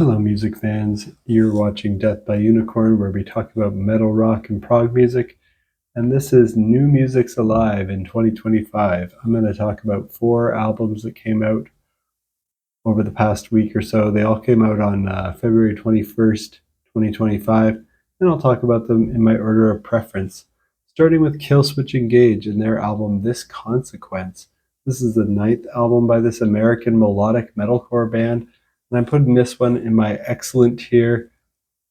Hello, music fans. You're watching Death by Unicorn, where we talk about metal, rock, and prog music. And this is New Music's Alive in 2025. I'm going to talk about 4 albums that came out over the past week or so. They all came out on February 21st, 2025. And I'll talk about them in my order of preference, starting with Killswitch Engage and their album This Consequence. This is the 9th album by this American melodic metalcore band, and I'm putting this one in my excellent tier.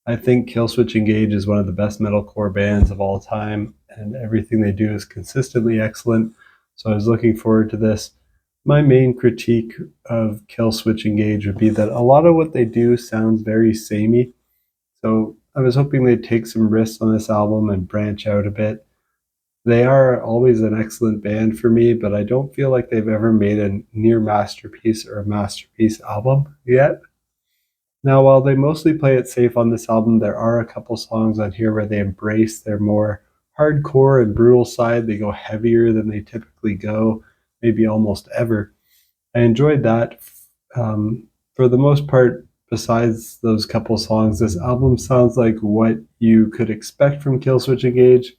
I think Killswitch Engage is one of the best metalcore bands of all time, and everything they do is consistently excellent. So I was looking forward to this. My main critique of Killswitch Engage would be that a lot of what they do sounds very samey. So I was hoping they'd take some risks on this album and branch out a bit. They are always an excellent band for me, but I don't feel like they've ever made a near masterpiece or a masterpiece album yet. Now, while they mostly play it safe on this album, there are a couple songs on here where they embrace their more hardcore and brutal side. They go heavier than they typically go, maybe almost ever. I enjoyed that. For the most part, besides those couple songs, this album sounds like what you could expect from Killswitch Engage.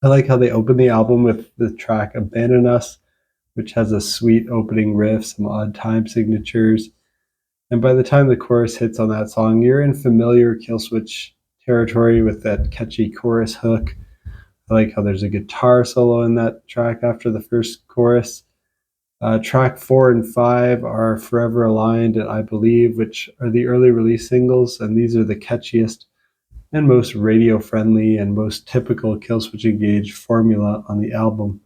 I like how they open the album with the track Abandon Us, which has a sweet opening riff, some odd time signatures. And by the time the chorus hits on that song, you're in familiar Killswitch territory with that catchy chorus hook. I like how there's a guitar solo in that track after the first chorus. Track 4 and 5 are Forever Aligned and I Believe, which are the early release singles, and these are the catchiest and most radio-friendly and most typical Killswitch Engage formula on the album.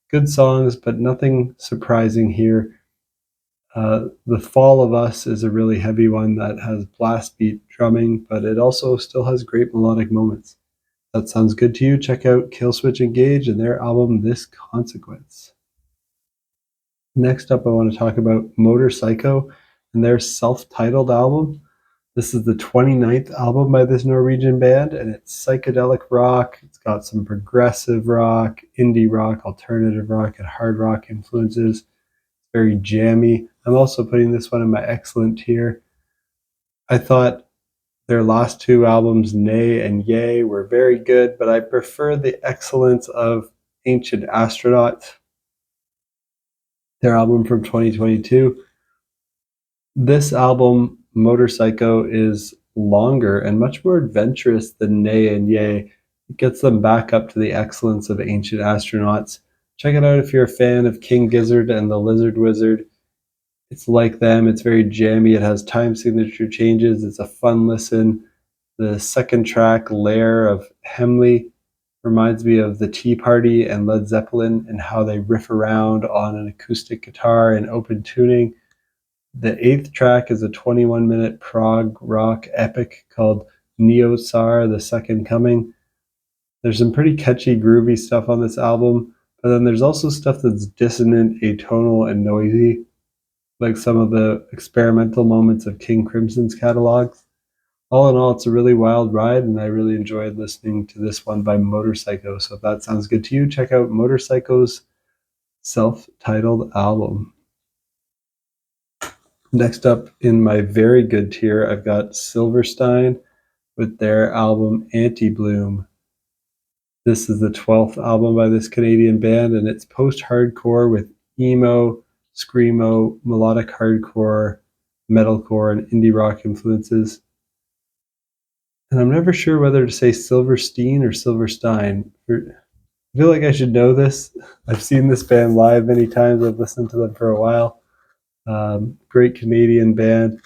Good songs, but nothing surprising here. The Fall of Us is a really heavy one that has blast beat drumming, but it also still has great melodic moments. That sounds good to you? Check out Killswitch Engage and their album This Consequence. Next up, I want to talk about Motorpsycho and their self-titled album. This is the 29th album by this Norwegian band, and it's psychedelic rock. It's got some progressive rock, indie rock, alternative rock, and hard rock influences. Very jammy. I'm also putting this one in my excellent tier. I thought their last 2 albums, Nay and Yay, were very good, but I prefer the excellence of Ancient Astronaut, their album from 2022. This album, Motorpsycho, is longer and much more adventurous than Nay and Yay. It gets them back up to the excellence of Ancient Astronauts. Check it out if you're a fan of King Gizzard and the Lizard Wizard. It's like them. It's very jammy. It has time signature changes. It's a fun listen. The second track, Lair of Hemley, reminds me of the Tea Party and Led Zeppelin and how they riff around on an acoustic guitar and open tuning. The 8th track is a 21-minute prog rock epic called Neo Tsar, The Second Coming. There's some pretty catchy, groovy stuff on this album, but then there's also stuff that's dissonant, atonal, and noisy, like some of the experimental moments of King Crimson's catalogs. All in all, it's a really wild ride, and I really enjoyed listening to this one by Motorpsycho. So if that sounds good to you, check out Motorpsycho's self-titled album. Next up in my very good tier, I've got Silverstein with their album Antibloom. This is the 12th album by this Canadian band, and it's post-hardcore with emo, screamo, melodic hardcore, metalcore, and indie rock influences. And I'm never sure whether to say Silverstein or Silverstein. I feel like I should know this. I've seen this band live many times. I've listened to them for a while. Great Canadian band.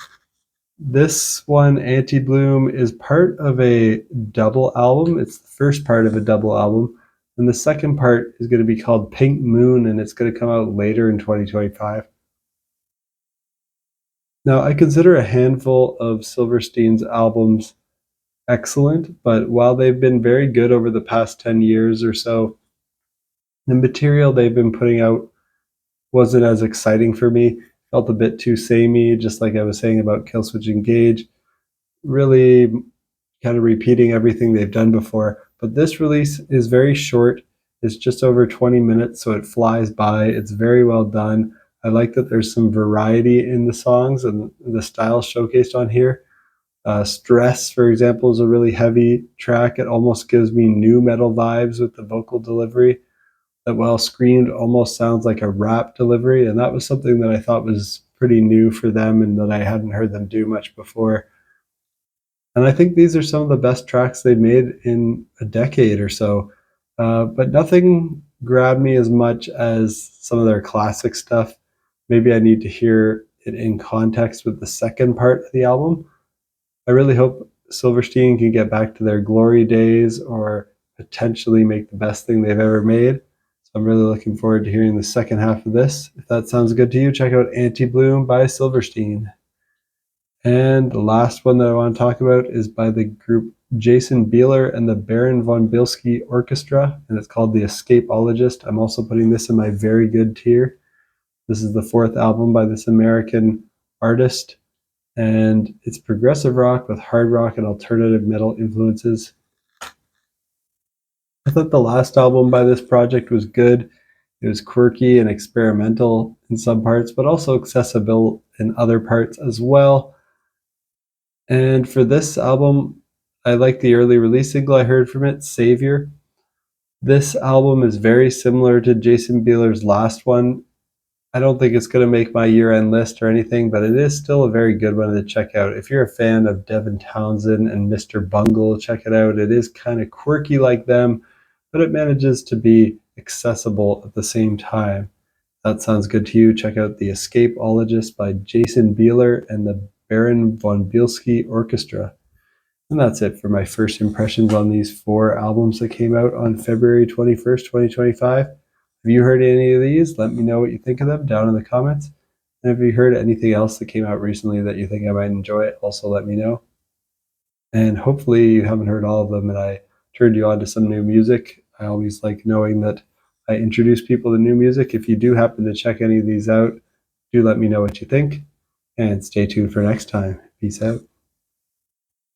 This one, Antibloom, is part of a double album. It's the first part of a double album. And the second part is going to be called Pink Moon, and it's going to come out later in 2025. Now, I consider a handful of Silverstein's albums excellent, but while they've been very good over the past 10 years or so, the material they've been putting out wasn't as exciting for me. Felt a bit too samey, just like I was saying about Killswitch Engage. Really kind of repeating everything they've done before. But this release is very short. It's just over 20 minutes, so it flies by. It's very well done. I like that there's some variety in the songs and the styles showcased on here. Stress, for example, is a really heavy track. It almost gives me new metal vibes with the vocal delivery that, while screamed, almost sounds like a rap delivery. And that was something that I thought was pretty new for them and that I hadn't heard them do much before. And I think these are some of the best tracks they've made in a decade or so. But nothing grabbed me as much as some of their classic stuff. Maybe I need to hear it in context with the second part of the album. I really hope Silverstein can get back to their glory days or potentially make the best thing they've ever made. So I'm really looking forward to hearing the second half of this. If that sounds good to you, check out Antibloom by Silverstein. And the last one that I want to talk about is by the group Jason Bieler and the Baron von Bielski Orchestra, and it's called The Escapologist. I'm also putting this in my very good tier. This is the fourth album by this American artist, and it's progressive rock with hard rock and alternative metal influences. I thought the last album by this project was good. It was quirky and experimental in some parts, but also accessible in other parts as well. And for this album, I like the early release single I heard from it, Savior. This album is very similar to Jason Bieler's last one. I don't think it's going to make my year-end list or anything, but it is still a very good one to check out. If you're a fan of Devin Townsend and Mr. Bungle, check it out. It is kind of quirky like them, but it manages to be accessible at the same time. That sounds good to you. Check out The Escapologist by Jason Bieler and the Baron von Bielski Orchestra. And that's it for my first impressions on these four albums that came out on February 21st, 2025. Have you heard any of these? Let me know what you think of them down in the comments. And if you heard anything else that came out recently that you think I might enjoy, also let me know. And hopefully you haven't heard all of them and I turned you on to some new music. I always like knowing that I introduce people to new music. If you do happen to check any of these out, do let me know what you think. And stay tuned for next time. Peace out.